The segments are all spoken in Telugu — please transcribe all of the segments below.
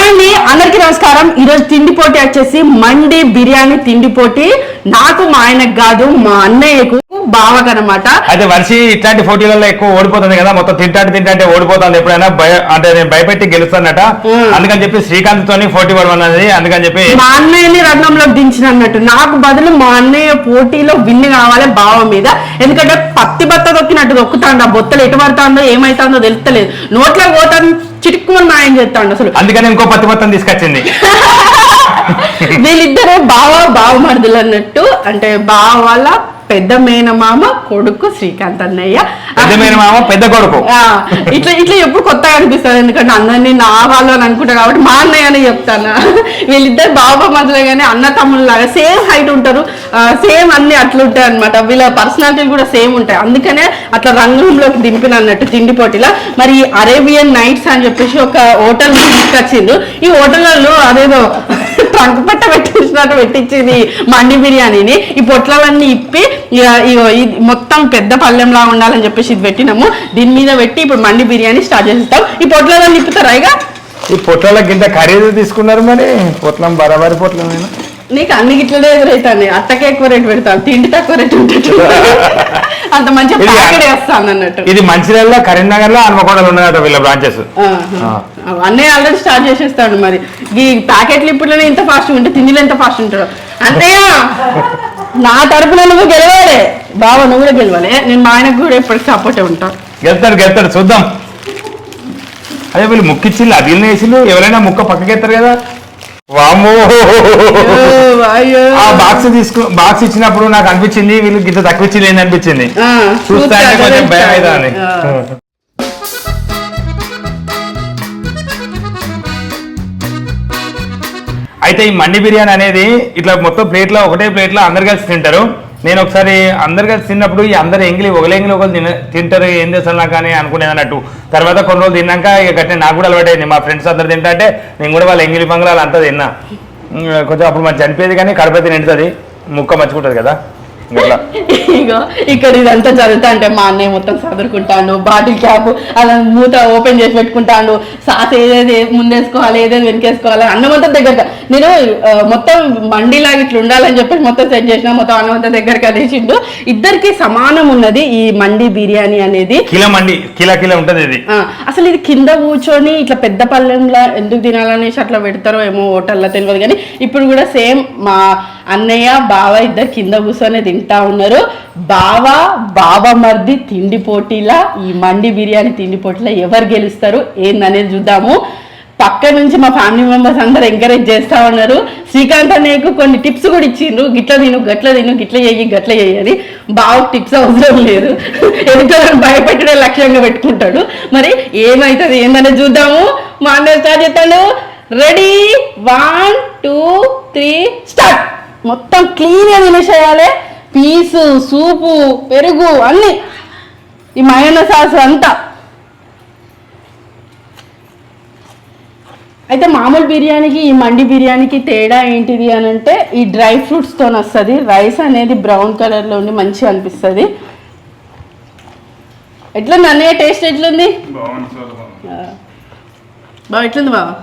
అండి, అందరికి నమస్కారం. ఈరోజు తిండి పోటీ వచ్చేసి మండి బిర్యానీ తిండి పోటీ. నాకు మా ఆయనకు కాదు, మా అన్నయ్యకు బావకు అనమాట. అయితే వర్షి ఇట్లాంటి పోటీలలో ఎక్కువ ఓడిపోతుంది కదా, మొత్తం తింటే ఓడిపోతుంది ఎప్పుడైనా. అంటే నేను భయపెట్టి గెలుస్తానట, అందుకని చెప్పి శ్రీకాంత్ తోని పోటీ పడమన్నది. అందుకని చెప్పి మా అన్నయ్యని రంగంలోకి దించిన అన్నట్టు, నాకు బదులు మా అన్నయ్య పోటీలో విన్ కావాలి బావ మీద. ఎందుకంటే పత్తి బత్త తొక్కినట్టు తొక్కుతాండు, ఆ బొత్తలు ఎటు పడుతుందో ఏమైతుందో తెలుస్తలేదు, నోట్లో పోతాను చిటుక్కుమని మాయం చేస్తాడు అసలు. అందుకని ఇంకో పత్తి మొత్తం తీసుకొచ్చింది. వీళ్ళిద్దరు బావ మరుదులు అన్నట్టు. అంటే బావ వాళ్ళ పెద్ద మేనమామ కొడుకు శ్రీకాంత్ అన్నయ్య, పెద్ద మేనమామ పెద్ద కొడుకు. ఇట్లా ఎప్పుడు కొత్తగా అనిపిస్తుంది, ఎందుకంటే అందరినీ నా వాళ్ళు అని అనుకుంటా కాబట్టి మా అన్నయ్య అని చెప్తాను. వీళ్ళిద్దరు బావ మధ్యలో కానీ అన్న తమ్ముళ్ళ లాగా సేమ్ హైట్ ఉంటారు, సేమ్ అన్ని అట్లుంటాయి అనమాట. వీళ్ళ పర్సనాలిటీలు కూడా సేమ్ ఉంటాయి, అందుకనే అట్లా రంగంలోకి దింపిన అన్నట్టు తిండి పోటీలో. మరి అరేబియన్ నైట్స్ అని చెప్పేసి ఒక హోటల్ తీసుకొచ్చిండు. ఈ హోటల్లో అదేదో ట్రంక్ పట్ట పెట్టించినట్టు పెట్టించింది మండి బిర్యానీని. ఈ పొట్లవన్నీ ఇప్పి మొత్తం పెద్ద పళ్ళెంలా ఉండాలని చెప్పేసి ఇది పెట్టినాము. దీని మీద పెట్టి ఇప్పుడు మండి బిర్యానీ స్టార్ట్ చేస్తాం. ఈ పొట్లవన్నీ ఇప్పుతారా? ఇక ఈ పొట్లకి ఇంత ఖరీదు తీసుకున్నారు, మరి పొట్లం బరాబరి పొట్లం. నీకు అన్ని గిట్లనే ఎదురైతాను, అట్టకే ఎక్కువ రేటు పెడతాను, తిండి తక్కువ రేటు ఉంటుంది, అంత మంచిగా ప్యాకెట్ వేస్తాను అన్నట్టు. ఇది మంచిర్యాలలో, కరీంనగర్ లో, హన్మకొండలో ఉన్నదట వీళ్ళ బ్రాంచెస్. అన్నీ ఆల్రెడీ స్టార్ట్ చేసేస్తాడు. మరి ఈ ప్యాకెట్లు ఇప్పుడునే ఇంత ఫాస్ట్ ఉంటే తిండిలో ఎంత ఫాస్ట్ ఉంటాడు. అంతేగా నా తరపున నువ్వు గెలవాలి బావ, నువ్వు కూడా గెలవాలి. నేను మా ఆయనకు కూడా ఎప్పటికీ సపోర్ట్ ఉంటాను. గెలుతాడు చూద్దాం. అదే వీళ్ళు ముక్కిచ్చిల్లు, అది వేసిల్లు, ఎవరైనా ముక్క పక్కకెత్తారు కదా. వామో, ఆ బాక్స్ ఇచ్చినప్పుడు నాకు అనిపించింది వీళ్ళు గిట్ల తక్కువ ఇచ్చింది ఏంది అనిపించింది. చూస్తే కొంచెం భయం అవుతా అని. అయితే ఈ మండి బిర్యానీ అనేది ఇట్లా మొత్తం ప్లేట్లో, ఒకటే ప్లేట్లో అందరు కలిసి తింటారు. నేను ఒకసారి అందరు కలిసి తిన్నప్పుడు ఈ అందరు ఒకరు తింటారు, ఏం చేస్తాను నాకు అని అనుకునేది అన్నట్టు. తర్వాత కొన్ని రోజులు తిన్నాక ఇక గట్టిన నాకు కూడా అలవాటైంది. మా ఫ్రెండ్స్ అందరు తింటా అంటే నేను కూడా వాళ్ళ ఎంగిలి బంగ్లాలు అంతా తిన్నా. కొంచెం అప్పుడు మంచి చనిపోయేది, కానీ కడపైతే నిండుతుంది, ముక్క మంచుకుంటుంది కదా. ఇగో ఇక్కడ ఇదంతా జరుగుతా అంటే మా అన్నయ్య మొత్తం చదువుకుంటాడు, బాటిల్ క్యాప్ అలా మూత ఓపెన్ చేసి పెట్టుకుంటాడు, సాస్ ఏదేది ముందేసుకోవాలి, ఏదేది వెనకేసుకోవాలి, అన్నం అంతా దగ్గరగా. నేను మొత్తం మండీలాగా ఇట్లా ఉండాలని చెప్పేసి మొత్తం సెట్ చేసిన, మొత్తం అన్నం అంతా దగ్గరగా తీసిండు. ఇద్దరికి సమానం ఉన్నది ఈ మండి బిర్యానీ అనేది. కిలో ఉంటుంది ఇది. అసలు ఇది కింద కూర్చొని ఇట్లా పెద్ద పళ్ళెంలో ఎందుకు తినాలనేసి అట్లా పెడతారో ఏమో హోటల్లో తెలియదు, కానీ ఇప్పుడు కూడా సేమ్ మా అన్నయ్య బావ ఇద్దరు కింద కూర్చొని తింటా ఉన్నారు. బావ మర్ది తిండి పోటీలా, ఈ మండి బిర్యానీ తిండి పోటీలా ఎవరు గెలుస్తారు ఏందనేది చూద్దాము. పక్క నుంచి మా ఫ్యామిలీ మెంబర్స్ అందరు ఎంకరేజ్ చేస్తా ఉన్నారు. శ్రీకాంత్ అన్నయ్యకు కొన్ని టిప్స్ కూడా ఇచ్చిండ్రు, గిట్ల తిను, గట్ల తిను, గిట్ల చెయ్యి అని. బావకు టిప్స్ అవసరం లేదు, ఎదుగుతారని భయపెట్టడే లక్ష్యంగా పెట్టుకుంటాడు. మరి ఏమైతుంది ఏందనేది చూద్దాము. మా అన్నయ్య స్టార్ట్ చేస్తాడు. Ready, 1 2 3 start. మొత్తం క్లీన్గా తినేసేయాలి, పీసు, సూపు, పెరుగు అన్నీ, ఈ మయోనీస్ సాస్ అంతా. అయితే మామూలు బిర్యానీకి ఈ మండి బిర్యానీకి తేడా ఏంటిది అని అంటే, ఈ డ్రై ఫ్రూట్స్తో వస్తుంది. రైస్ అనేది బ్రౌన్ కలర్లో ఉండి మంచిగా అనిపిస్తుంది. ఎట్లుంది అన్నయ్య, టేస్ట్ ఎట్లుంది? బాగా ఎట్లుంది బావా?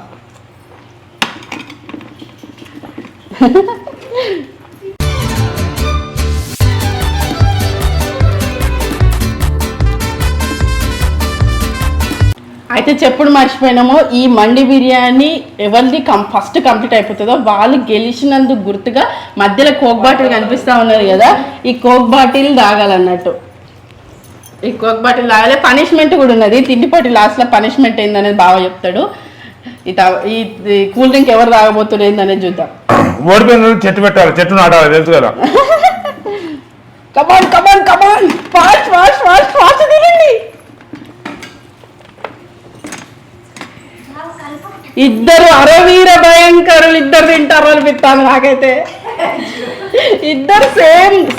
అయితే చెప్పుడు మర్చిపోయినాము, ఈ మండి బిర్యానీ ఎవరిది ఫస్ట్ కంప్లీట్ అయిపోతుందో వాళ్ళు గెలిచినందుకు గుర్తుగా మధ్యలో కోక్ బాటిల్ కనిపిస్తూ ఉన్నారు కదా, ఈ కోక్ బాటిల్ తాగాలన్నట్టు. ఈ కోక్ బాటిల్ తాగాలి. పనిష్మెంట్ కూడా ఉన్నది, తిండి పాటి లాస్ట్లో పనిష్మెంట్ ఏందనేది బాగా చెప్తాడు. ఈ కూల్ డ్రింక్ ఎవరు తాగబోతున్నారు ఏందనేది చూద్దాం. ఓడిపోయిన చెట్టు పెట్టాలి, చెట్టు నాటాలి, తెలుసు కదా. కమాన్ కమాన్ కమాన్, ఫాస్ట్ ఫాస్ట్ ఫాస్ట్ ఫాస్ట్ తినండి. ఇద్దరు అరవీర భయంకరులు, ఇద్దరు తింటారు అనిపిస్తాను నాకైతే. ఇద్దరు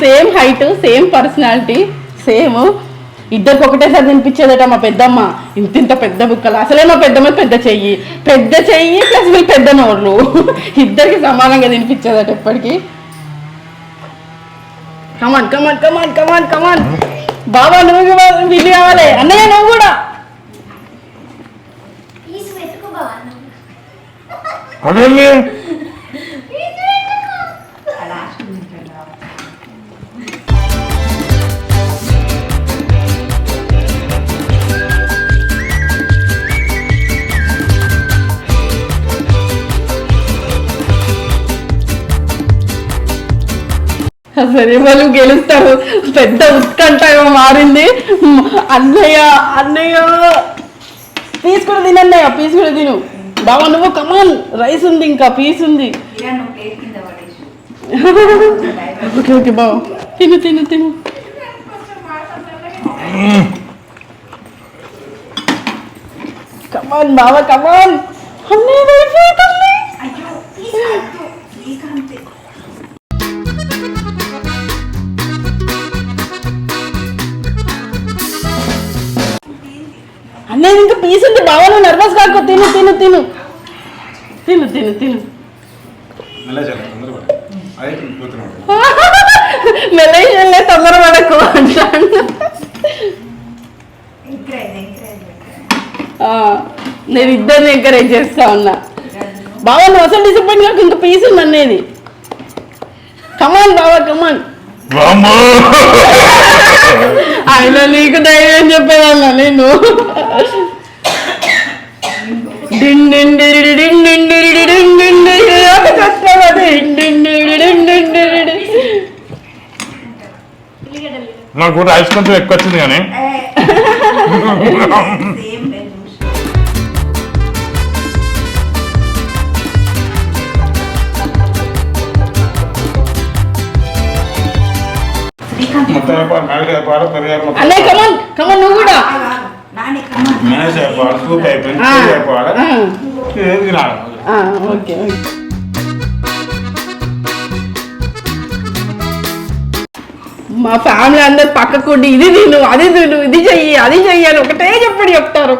same height, same personality, same. ఇద్దరికి ఒకటేసారి తినిపించేదట మా పెద్దమ్మ. ఇంత పెద్ద బుక్కలు, అసలే మా పెద్దమ్మ పెద్ద చెయ్యి ప్లస్ వీళ్ళు పెద్ద నోళ్ళు, ఇద్దరికి సమానంగా తినిపించేదట ఎప్పటికీ. కమాన్ కమాన్ కమాన్ కమాన్ కమాన్ బాబా, నువ్వు వీళ్ళు కావాలి. అన్నయ్య నువ్వు కూడా. అదేంటి సరే వాళ్ళు గెలుస్తారు. పెద్ద ఉత్కంఠగా మారింది. అన్నయ్య అన్నయ్య పీస్ కూడా తినన్నయ్య, పీస్ కూడా తిను. బాబా నువ్వు కమాన్, రైస్ ఉంది, ఇంకా పీస్ ఉంది. ఓకే ఓకే బాబా తిను తిను తిను. కమాన్ బాబా కమాన్. అన్నయ్య అయిపోతుంది. అన్నయ్య ఇంకా పీస్ ఉంది బాబా, నువ్వు నర్వస్ కాకు. తిను తిను తిను తిను తిను తిను. మెలేషన్లే తొందర పడకు అంటాను. నేను ఇద్దరిని ఎంకరేజ్ చేస్తా ఉన్నా. బాబా నువ్వు అసలు డిసప్పాయింట్ కాకు, ఇంకా పీస్ ఉంది అనేది. కమాన్ బాబా కమాన్. ఆయన నీకు ధైర్యం చెప్పేదన్నా నేను. నాకు రైస్ కొంచెం ఎక్కువ వచ్చింది కానీ అన్నయ్య కమాన్ కమాన్ నువ్వు కూడా. ఓకే మా ఫ్యామిలీ అందరు పక్కకుండి ఇది తిను అది తిను ఇది చెయ్యి అది చెయ్యి అని ఒకటే చెప్తారు.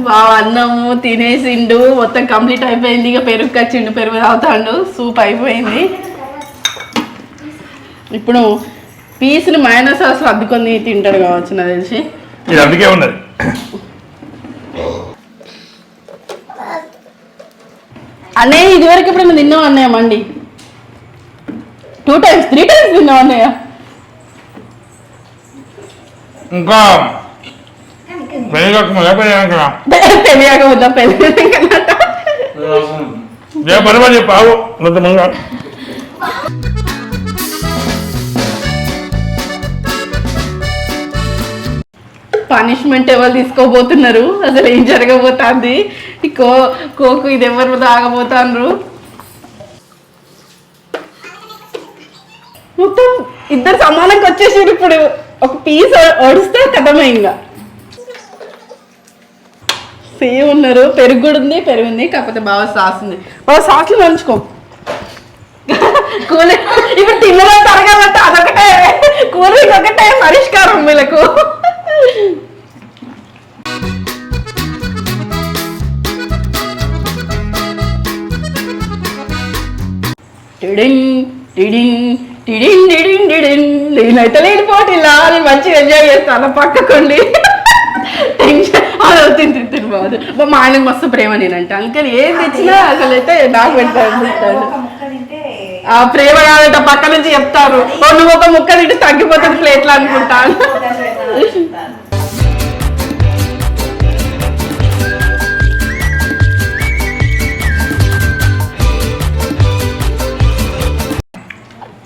బావ అన్నము తినేసిండు, మొత్తం కంప్లీట్ అయిపోయింది. ఇక పెరుగు కచ్చిండు, పెరుగు తాగుతాడు. సూప్ అయిపోయింది. ఇప్పుడు పీసులు మైనస్ సాస్ అద్దుకొని తింటాడు కావచ్చు నాకు తెలిసి. ఇది అందుకే ఉన్నది. అన్నయ్య ఇదివరకు ఎప్పుడైనా తిన్నావు అన్నయ్య మండి? 2 times 3 times తిన్నావు అన్నయ్య. ఇంకా పెళ్ళిగా వద్దా పెళ్ళి చెప్పావు. పనిష్మెంట్ ఎవరు తీసుకోబోతున్నారు, అసలు ఏం జరగబోతుంది? కోకు ఇది ఎవరు తాగబోతాండ్రు? మొత్తం ఇద్దరు సమానంగా వచ్చేసారు. ఇప్పుడు ఒక పీస్ ఒడిస్తే కథమే. ఇంకా సేమ్ ఉన్నారు. పెరుగు కూడా ఉంది, పెరుగు ఉంది, కాకపోతే బాగా సాస్ ఉంది. బాగా సాస్లు నంచుకో. కూలి ఇప్పుడు తిన్నలో తరగాలంటే అదొకటే, కూలికి ఒకటే పరిష్కారం వీళ్ళకు. నేనైతే లేని పోటీలా నేను మంచిగా ఎంజాయ్ చేస్తాను పక్కకుండి. టెన్షన్ అదే తింటు బాదు. మా ఆయనకు మస్తు ప్రేమ నేనంటే. అందుకని ఏం తెచ్చినా అసలు అయితే నాకు పెడతాడు. ఆ ప్రేమ కాదంట పక్క నుంచి చెప్తారు. నువ్వు ఒక ముక్క తింటే తగ్గిపోతుంది ప్లేట్లు అనుకుంటాను.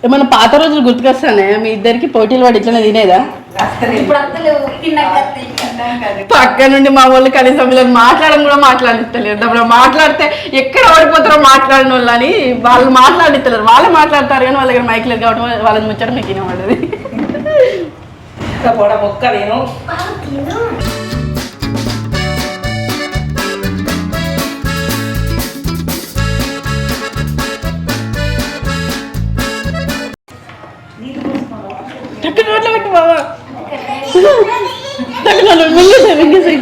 ఏమన్నా పాత రోజులు గుర్తుకొస్తానే? మీ ఇద్దరికి పోటీలు పడి ఇట్లనే తినేదా? పక్క నుండి మా వాళ్ళు కనీసం వీళ్ళని మాట్లాడడం కూడా మాట్లాడిస్తలేరు. అప్పుడు మాట్లాడితే ఎక్కడ ఓడిపోతారో మాట్లాడిన వాళ్ళు అని వాళ్ళు మాట్లాడిస్తలేరు. వాళ్ళే మాట్లాడతారు కానీ వాళ్ళ దగ్గర మైక్ లేదు కాబట్టి వాళ్ళని ముచ్చడం మీకు వినబడదు. పెట్టు బాబా మింగేసాయి.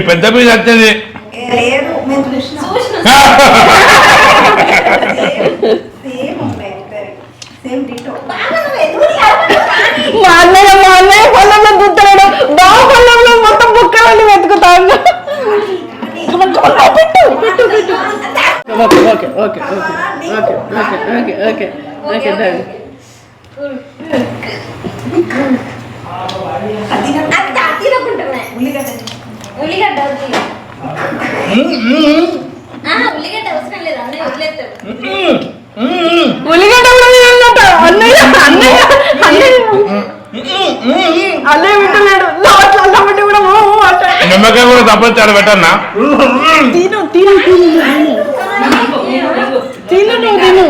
పెద్ద పీస్ వచ్చింది. లేదు మేము చూసినాం సేమ్ ఉన్నాయి సేమ్ డిటో మా అన్నయ్య పొలంలో దుత్తలేడు బావ పొలంలో మొత్తం బుక్కలన్నీ వెతుకుతాను. పెట్టు పెట్టు పెట్టు. Okay okay okay okay okay okay okay okay ఉల్లిగడ్డ ఉల్లిగడ్డ కూడా తినట అన్నయ్య అన్నయ్య అన్నయ్య అన్నయ్య వింటున్నాడు. కాబట్టి కూడా నిమ్మకాయ కూడా తప్పచ్చాడు పెట్టన్నా. తిను తిను తిను తిను నువ్వు తిను.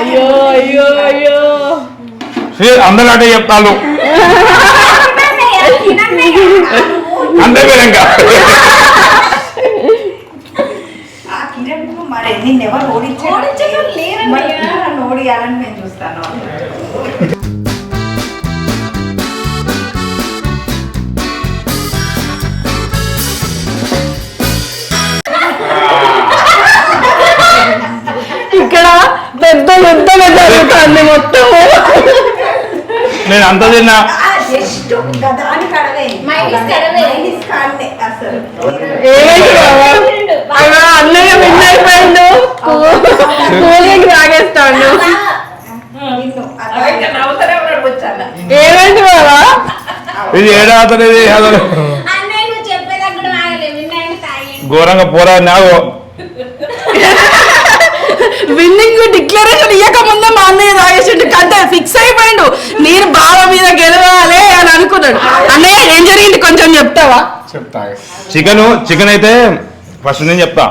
అయ్యో అయ్యో అయ్యో అందరూ అంటే చెప్తాను అంతే విధంగా. మరి నిన్నెవరు ఓడించారు ఓడియాలని నేను చూస్తాను. ఇక్కడ పెద్ద యుద్ధం జరుగుతుంది మొత్తం. నేను అంత తిన్నా అన్నయ్య విన్ అయిపోయిండు. కూలింగ్ తాగేస్తాడు. ఏమైంది బాబా ఇది ఏడాది ఘోరంగా పోరా నాగో. విన్నింగ్ డిక్లరేషన్ ఇయ్యక ముందే మా అన్నయ్య తాగేసిండు. కంటే ఫిక్స్ అయిపోయిండు నేను బావ మీద గెలవాలి అని అనుకున్నాడు. అన్నయ్య ఏం జరిగింది కొంచెం చెప్తావా? చికెన్ అయితే ఫస్ట్ నేను చెప్తా.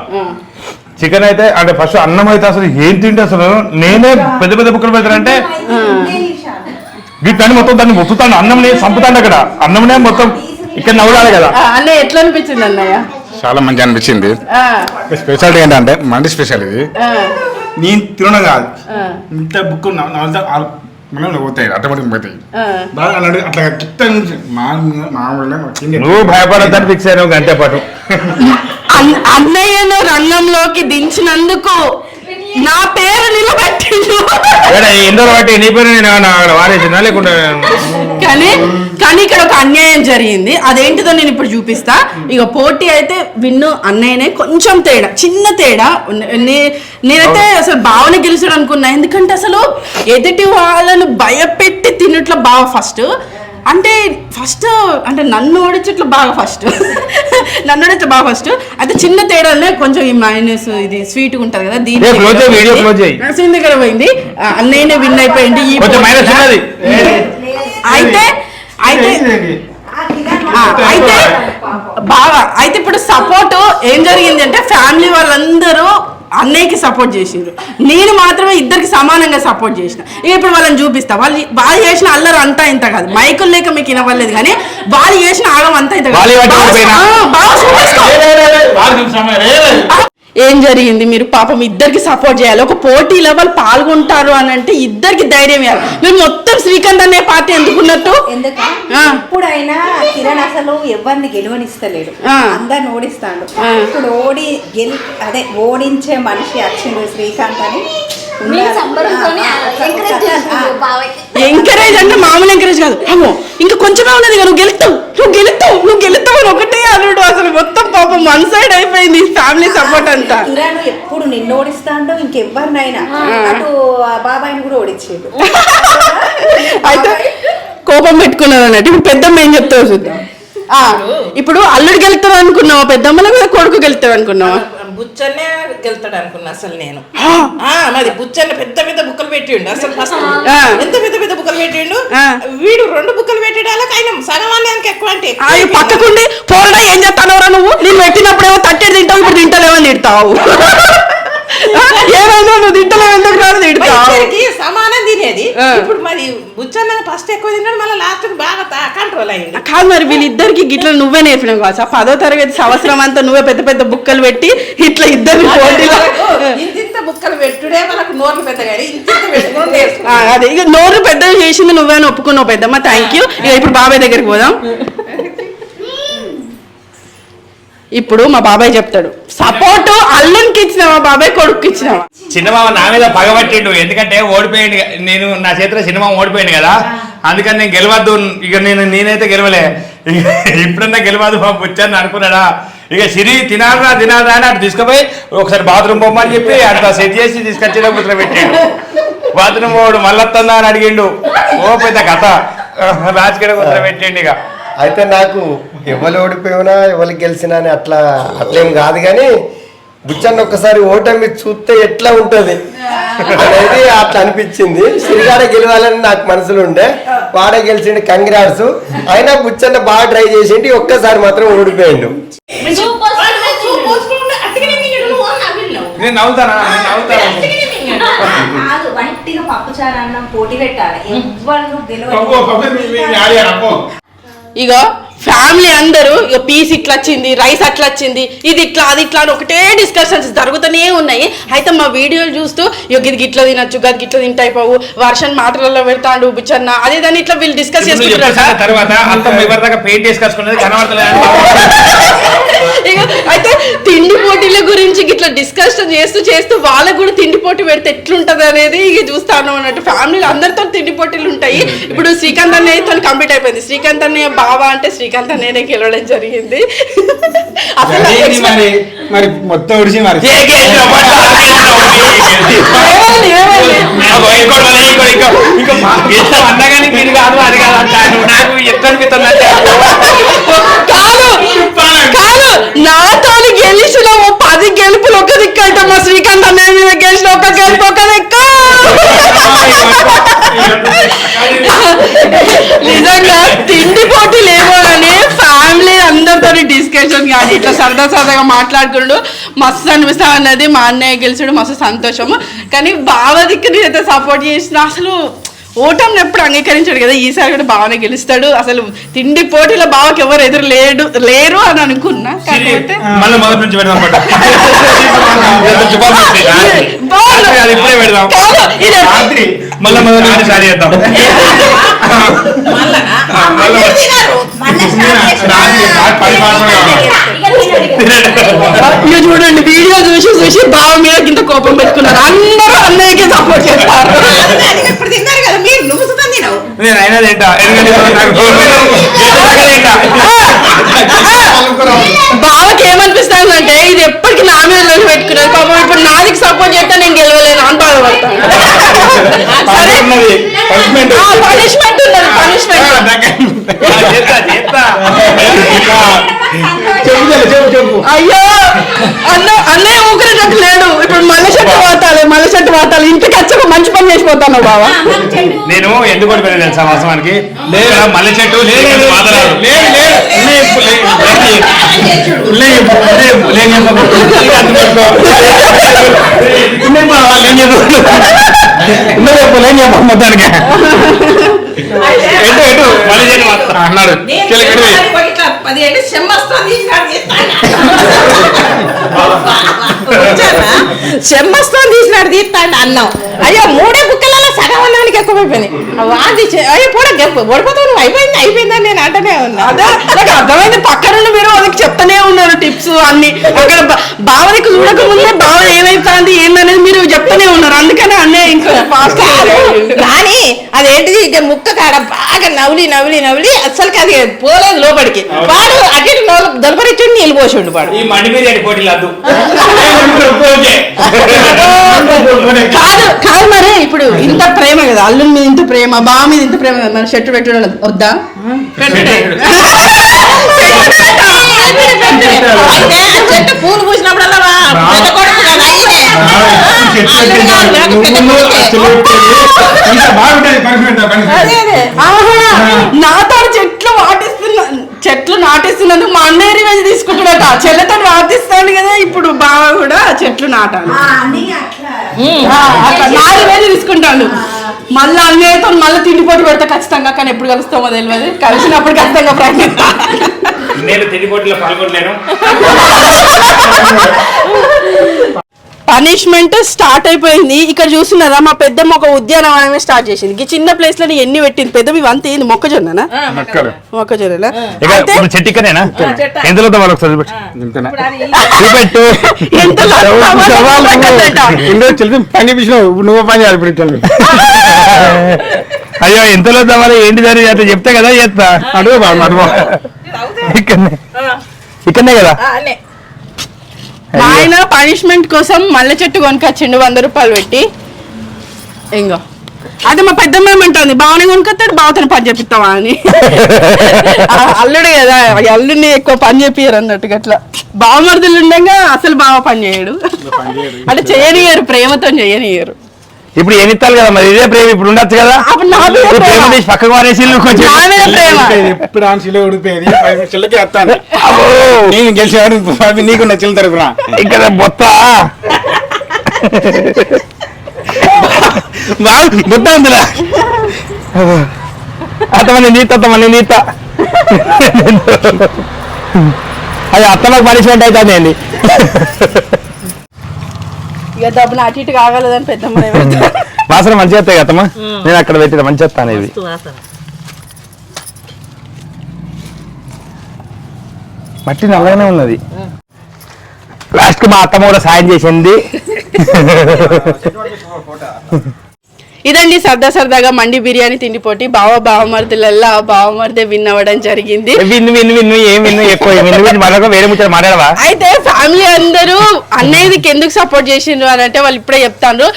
చికెన్ అయితే అంటే ఫస్ట్ అన్నం అయితే అసలు ఏం తింటే అసలు నేనే పెద్ద పెద్ద బుక్కలు పెడతానంటే వీటిని మొత్తం దాన్ని మొత్తుతాను. అన్నంని చంపుతాను అక్కడ అన్నంనే మొత్తం ఇక్కడ నవ్వులాలి కదా. అన్నయ్య ఎట్లా అనిపించింది అన్నయ్య? చాలా మంచి అనిపించింది. స్పెషాలిటీ ఏంటంటే మండి స్పెషల్ ఇది. నేను తినడం కాదు ఇంత బుక్ మనం పోతాయి ఆటోమేటిక్ పోతాయి బాగా అన్నాడు అట్లా కిట్ట నుంచి నువ్వు భయపడద్దని ఫిక్స్ అయినావు గంటే పాటు. అన్నయ్యను రంగంలోకి దించినందుకు నా పేరు నిలబెట్టిండు. ఎందరో బట్టి నీ పేరు నేను వారేసినా లేకుండా. కానీ ఇక్కడ ఒక అన్యాయం జరిగింది. అదేంటిదో నేను ఇప్పుడు చూపిస్తా. ఇక పోటీ అయితే విన్ను అన్నయ్యనే. కొంచెం తేడా, చిన్న తేడా. నేనైతే అసలు బావని గెలిచాడు అనుకున్నా. ఎందుకంటే అసలు ఎదుటి వాళ్ళను భయపెట్టి తినట్ల బావ ఫస్ట్ అంటే నన్ను ఓడించట్ల బాగా ఫస్ట్ నన్ను ఓడించే బాగా ఫస్ట్ అయితే చిన్న తేడాలే కొంచెం ఈ మైనస్ ఇది స్వీట్ ఉంటది కదా దీని దగ్గర పోయింది. అన్నయ్యనే విన్ అయిపోయింది. అయితే అయితే అయితే బాగా అయితే ఇప్పుడు సపోర్ట్ ఏం జరిగింది అంటే ఫ్యామిలీ వాళ్ళందరూ అన్నయ్యకి సపోర్ట్ చేసిండ్రు. నేను మాత్రమే ఇద్దరికి సమానంగా సపోర్ట్ చేసిన. ఇప్పుడు వాళ్ళని చూపిస్తా. వాళ్ళు చేసిన అల్లరి అంతా ఇంత కాదు. మైకులు లేక మీకు వినవలేదు కానీ వాళ్ళు చేసిన ఆగం అంతా ఇంత కాదు. ఏం జరిగింది? మీరు పాపం ఇద్దరికి సపోర్ట్ చేయాలి. ఒక పోటీలో వాళ్ళు పాల్గొంటారు అని అంటే ఇద్దరికి ధైర్యం ఇవ్వాలి. మీరు మొత్తం శ్రీకాంత్ అనే పార్టీ ఎందుకున్నట్టు? ఎప్పుడైనా కిరణ్ అసలు ఎవరిని గెలువనిస్తలేడు, అందరిని ఓడిస్తాడు. ఇప్పుడు ఓడించే మనిషి వచ్చిండు శ్రీకాంత్ అని. ఎంకరేజ్ అంటే మామూలు ఎంకరేజ్ కాదు. అమ్మో ఇంకా కొంచెమే ఉన్నది, నువ్వు గెలుస్తావు నువ్వు గెలుస్తావు నువ్వు గెలుస్తావు అని ఒకటే అనుడు. అసలు మొత్తం పాపం వన్ సైడ్ అయిపోయింది ఫ్యామిలీ సపోర్ట్ అంతా. కిరణ్ ఎప్పుడు నిన్ను ఓడిస్తాడు, ఇంకెవరినైనా అటు బాబాయిని కూడా ఓడించేది. అయితే కోపం పెట్టుకున్నారు అన్నట్టు. ఇప్పుడు పెద్దమ్మ ఏం చెప్తావు చూద్దాం. ఇప్పుడు అల్లుడు గెలుతాడు అనుకున్నావా? పెద్దమ్మల మీద కొడుకు గెలుతాడు అనుకున్నావా? బుచ్చన్నే గెలుతాడు అనుకున్నా అసలు నేను. మరి బుచ్చన్న పెద్ద పెద్ద బుక్కలు పెట్టిండు. అసలు ఫస్ట్ ఎంత పెద్ద పెద్ద బుక్కలు పెట్టిండు. వీడు 2 బుక్కలు పెట్టేటాలకు ఆయన సగమాన్యానికి ఎక్కువ అంటే పక్కకుండి పోరడా ఏం చేస్తానవరా నువ్వు? నేను పెట్టినప్పుడు ఏమో తట్టేది తింటావు, ఇప్పుడు తింటలేవని తిడతావు. ఏమైనా నువ్వు తింటలేవు ఎందుకు రాదు తిడతావు. సమానం తినేది. ఇప్పుడు మరి బుచ్చన్న ఫస్ట్ ఎక్కువ తిన్నాడు, మళ్ళీ లాస్ట్ బాగా కంట్రోల్ అయింది. కాదు మరి వీళ్ళిద్దరికి గిట్ల నువ్వే నేర్పినావు కాదు. 10వ తరగతి సంవత్సరం అంతా నువ్వే పెద్ద పెద్ద బుక్కలు పెట్టి ఇట్లా ఇద్దరు పోటీలో ఇంత బుక్కలు పెట్టుడే వాళ్ళకు నోర్లు పెద్దగా ఇంత పెట్టుకుని నేర్చుకో. అదే ఇక నోరు పెద్దగా చేసింది నువ్వేనా ఒప్పుకున్నావు పెద్దమ్మ. Thank you. ఇక ఇప్పుడు బాబాయ్ దగ్గరికి పోదాం. ఇప్పుడు మా బాబాయ్ చెప్తాడు సపోర్ట్ అల్లునికి ఇచ్చినావా బాబాయ్ కొడుకు ఇచ్చినావా? చిన్నమామ నా మీద పగబట్టిండు, ఎందుకంటే ఓడిపోయింది. నేను నా చేతిలో చిన్నమామ ఓడిపోయింది కదా, అందుకని నేను గెలవద్దు. ఇక నేనైతే గెలవలే, ఇప్పుడన్నా గెలవద్దు మా బుచ్చని అనుకున్నాడా. ఇక సిరి తినాలరా అని అటు తీసుకుపోయి ఒకసారి బాత్రూమ్ బొమ్మని చెప్పి అట్లా సెట్ చేసి తీసుకొచ్చి ముద్ర పెట్టాడు. బాత్రూమ్ పోడు మళ్ళొస్తుందా అని అడిగిండు. ఓ పెద్ద కథ రాజకీయ ముద్ర పెట్టిండు. ఇక అయితే నాకు ఎవరు ఓడిపోయినా ఎవరు గెలిచినా అని అట్లేం కాదు, కానీ బుచ్చన్న ఒక్కసారి ఓటమి చూస్తే ఎట్లా ఉంటుంది అనేది అట్లా అనిపించింది. శ్రీగాడ గెలవాలని నాకు మనసులో ఉండే, వాడే గెలిచిండు, కంగ్రాట్స్. అయినా బుచ్చన్న బాగా ట్రై చేసిండు, ఒక్కసారి మాత్రం ఓడిపోయిండు. నేను నవ్వుతానా? వంటిగా పప్పుచారు అన్నం పోటీ పెట్టాలి, ఎవ్వరు గెలవాలి. ఇక ఫ్యామిలీ అందరూ ఇక పీస్ ఇట్లా వచ్చింది, రైస్ అట్లా వచ్చింది, ఇది ఇట్లా అది ఇట్లా అని ఒకటే డిస్కషన్స్ జరుగుతూనే ఉన్నాయి. అయితే మా వీడియోలు చూస్తూ ఇక ఇది గిట్లా తినచ్చు, గది గిట్లా తింటాయిపోవు, వర్షం మాటలలో పెడతాడు బుచ్చన్న, అదే దాన్ని ఇట్లా వీళ్ళు డిస్కస్ చేసుకుంటారు. తర్వాత ఇక అయితే తిండి పోటీల గురించి ఇట్లా డిస్కషన్ చేస్తూ వాళ్ళకు కూడా తిండి పోటీ పెడితే ఎట్లుంటది అనేది ఇక చూస్తాను అన్నట్టు. ఫ్యామిలీలో అందరితో తిండి పోటీలు ఉంటాయి. ఇప్పుడు శ్రీకాంత్ అన్నయ్యతో కంప్లీట్ అయిపోయింది. శ్రీకాంత్ అన్నయ్య బావా అంటే శ్రీకాంత్ అన్నయ్యనే గెలవడం జరిగింది. అసలు మరి మొత్తం ఉడిచి మరి అన్నగాని మీరు కాదు అది కాదు అంటాను. నాకు ఎట్లా అనిపిస్తుంది కాదు నాతో గెలిచిన 10 గెలుపులు ఒక దిక్కంట, మా శ్రీకాంత్ అన్నయ్య మీద గెలిచిన ఒక గెలుపు ఒక దిక్క. నిజంగా తిండి పోటీలు ఏమో అని ఫ్యామిలీ అందరితో డిస్కషన్ కానీ ఇట్లా సరదాగా మాట్లాడుకుంటూ మస్తు అనిపిస్తా అన్నది. మా అన్నయ్య గెలిచడం మస్తు సంతోషము. కానీ బావ దిక్కు నేనైతే సపోర్ట్ చేసిన, అసలు ఓటమిని ఎప్పుడు అంగీకరించాడు కదా, ఈసారి కూడా బాగానే గెలుస్తాడు. అసలు తిండి పోటీలో బావకి ఎవరు లేరు అని అనుకున్నా. కాకపోతే మళ్ళీ మొదటి నుంచి పెడదాం మళ్ళీ మొదటి నుంచి స్టార్ట్ చేద్దాం. ఇక చూడండి వీడియో చూసి బావ మీద ఇంత కోపం పెట్టుకున్నారు. అందరూ అన్నయ్యకి సపోర్ట్ చేస్తారు. ఇప్పుడు తిన్నారు కదా మీరు, నువ్వు సుతం తినవు. నేను అయినా తింటా, బావకి ఏమనిపిస్తాను అంటే ఇది ఎప్పటికీ నా మీద రోజు పెట్టుకున్నారు. పాపం ఇప్పుడు నాదికి సపోర్ట్ చేస్తే నేను గెలవలేను అని బాధపడతాను. పనిష్మెంట్ ఉన్నది, అయ్యో అన్నయ్య ఊకరేటట్టు లేడు. ఇప్పుడు మళ్ళీ చెట్టు వాతాలి ఇంటికి వచ్చాక మంచి పని చేసిపోతాను బావా. నేను ఎందుకు పడిపోయాను తెలుసా వాస్తవానికి, మల్లె చెట్టు మొత్తానికి అన్నాడు. చెమ్మస్తో తీసినాడు తీస్తాడు అన్నం. అయ్యో 3 బుక్కలలో సగం అన్నానికి ఎక్కువైపోయినాయి. అది అయ్యో కూడా ఓడిపోతావు, నువ్వు అయిపోయిందని నేను అంటనే ఉన్నా. అదే నాకు అర్థమైంది. పక్కన మీరు వాళ్ళకి చెప్తానే ఉన్నారు టిప్స్ అన్ని. అక్కడ బావనికి చూడక ముందే బావ ఏమైతుంది ఏందనేది మీరు చెప్తానే ఉన్నారు. అందుకనే అన్నీ ఇంకా ఫాస్ట్ కానీ అదేంటిది ఇక ముక్క కాడ బాగా నవ్వులి అసలుకి అది పోలేదు లోపలికి. వాడు అటు దొలపరిచ్చి నీళ్ళు పోసిండు వాడు. ఈ మండి బిర్యానీ పోటీలు వద్దు. కాదు మరి ఇప్పుడు ఇంత ప్రేమ కదా, అల్లుని మీద ఇంత ప్రేమ, బావ మీద ఇంత ప్రేమ కదా, మరి చెట్టు పెట్టడం వద్దా? చెట్టు పూలు పూసినప్పుడల్లా నాతో చెట్లు నాటిస్తున్నందుకు మా అన్నయ్య రివెంజ్ తీసుకుంటున్నాట. చెల్లెతో నాటిస్తాను కదా, ఇప్పుడు బావ కూడా చెట్లు నాటాలి. అట్లా నా రివెంజ్ తీసుకుంటాను. మళ్ళీ అన్నయ్యతో మళ్ళీ తిండిపోటు పెడతా ఖచ్చితంగా. కానీ ఎప్పుడు కలుస్తామో తెలియదు, కలిసినప్పుడు ఖచ్చితంగా ప్రయత్నిస్తా. నేను తిండిపోటులో పాల్గొనలేను. పనిష్మెంట్ స్టార్ట్ అయిపోయింది. ఇక్కడ చూస్తున్నారా మా పెద్దమ్మ ఒక ఉద్యానవనమే స్టార్ట్ చేసింది. ఈ చిన్న ప్లేస్ లో ఎన్ని పెట్టింది పెద్దవి ఇవంతా ఏంది మొక్కజొన్ననా? మొక్కజొన్ననా? ఇక ఇప్పుడు చెట్టు ఇక్కడేనా ఎందులో వాళ్ళు ఒకసారి చూపెట్టు. చూపెట్టు ఎంత పని నువ్వు పని చేయాలి ఇప్పుడు. అయ్యో ఎంతలో తవ్వాలి ఏంటి దాని అట్లా చెప్తే కదా చేస్తా. అడుగు బాబు అడుగు. ఇక్కడనే కదా. మా ఆయన పనిష్మెంట్ కోసం మల్లె చెట్టు కొనుకొచ్చిండు 100 రూపాయలు పెట్టి. ఇంకో అదే మా పెద్దమ్మ ఏమంటుంది, బావని కొనుకొస్తాడు బావతోని పని చేపిస్తావా అని. అల్లుడు కదా, అల్లుడిని ఎక్కువ పని చేపియరు అన్నట్టుగా. అట్లా బావమరుదులు ఉండగా అసలు బావ పని చేయడు, అంటే చేయనియరు, ప్రేమతో చేయనియరు. ఇప్పుడు ఏమి ఇస్తాను కదా మరి, ఇదే ప్రేమ ఇప్పుడు ఉండొచ్చు కదా. అప్పుడు నా మీద ప్రేమ. ప్రేమ తీసి పక్కకు మారేసి కొంచెం నా మీద ప్రేమ. ఎప్పుడు ఆ చిల్ల ఉడిపోయేది చిల్లకి వస్తాను నేను గెలిచేవాడు నీకు నచ్చిన తరపున ఇక్కడ బొత్త బొత్త ఉందిరా. అత్తమని నీత అది అత్తలకు పనిష్మెంట్ అవుతుంది అండి. ఇక డబ్బులు అటు ఇటు కాగలదని పెద్దమ్మ వాసన మంచిగా వస్తాయి కదమ్మా, నేను అక్కడ పెట్టిన మంచి వస్తాను. ఇది మట్టి నల్లగానే ఉన్నది. లాస్ట్ కి మా అత్తమ్మ కూడా సాయం చేసింది. ఇదండి సరదాగా మండి బిర్యానీ తిండి పోటీ. బావమరుదులల్లా బావమరిదే విన్ అవ్వడం జరిగింది. విన్ను ఎక్కువ వేరే ముచ్చట మాట్లాడవా. అయితే ఫ్యామిలీ అందరూ అన్నయ్యకి ఎందుకు సపోర్ట్ చేసిండ్రు అని అంటే వాళ్ళు ఇప్పుడే చెప్తాను.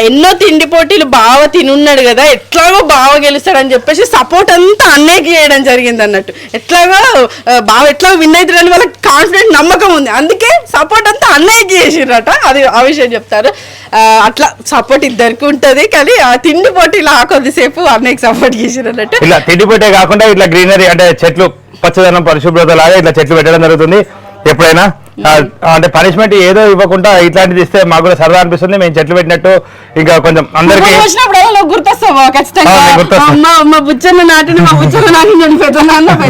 ఎన్నో తిండి పోటీలు బావ తినున్నాడు కదా, ఎట్లాగో బావ గెలుస్తాడని చెప్పేసి సపోర్ట్ అంతా అన్నయ్యకి చేయడం జరిగింది అన్నట్టు. ఎట్లాగో బావ ఎట్లాగో విన్ అవుతాడని వాళ్ళకి కాన్ఫిడెంట్ నమ్మకం ఉంది, అందుకే సపోర్ట్ అంతా అన్నయ్యకి చేసిరట. అది ఆ విషయం చెప్తారు. అట్లా సపోర్ట్ ఇద్దరికి ఉంటది, కానీ ఆ తిండి పోటీలు కొద్దిసేపు అన్నయ్యకి సపోర్ట్ చేసిరు అన్నట్టు. ఇలా తిండి పోటీ కాకుండా ఇట్లా గ్రీనరీ అంటే చెట్లు పచ్చదనం పరిశుభ్రత లాగా ఇట్లా చెట్లు పెట్టడం జరుగుతుంది ఎప్పుడైనా. అంటే పనిష్మెంట్ ఏదో ఇవ్వకుండా ఇట్లాంటిది ఇస్తే మాకు కూడా సరదా అనిపిస్తుంది. మేము చెట్లు పెట్టినట్టు ఇంకా కొంచెం అందరికి గుర్తొస్తావా ఖచ్చితంగా. మా బుచ్చన్న నాటిని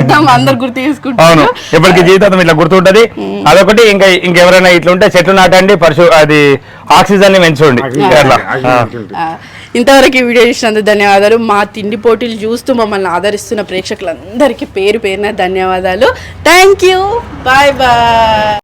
పెద్దమ్మ అందరు గుర్తు చేసుకుంటారు. అవును, ఇప్పటికి జీవితం ఇట్లా గుర్తుంటది. అదొకటి. ఇంకెవరైనా ఇట్లా ఉంటే చెట్లు నాటండి, అది ఆక్సిజన్ ని పెంచుకోండి. ఇంతవరకు ఈ వీడియో చూసినందుకు ధన్యవాదాలు. మా తిండి పోటీలు చూస్తూ మమ్మల్ని ఆదరిస్తున్న ప్రేక్షకులందరికీ పేరు పేరున ధన్యవాదాలు. Thank you. Bye bye.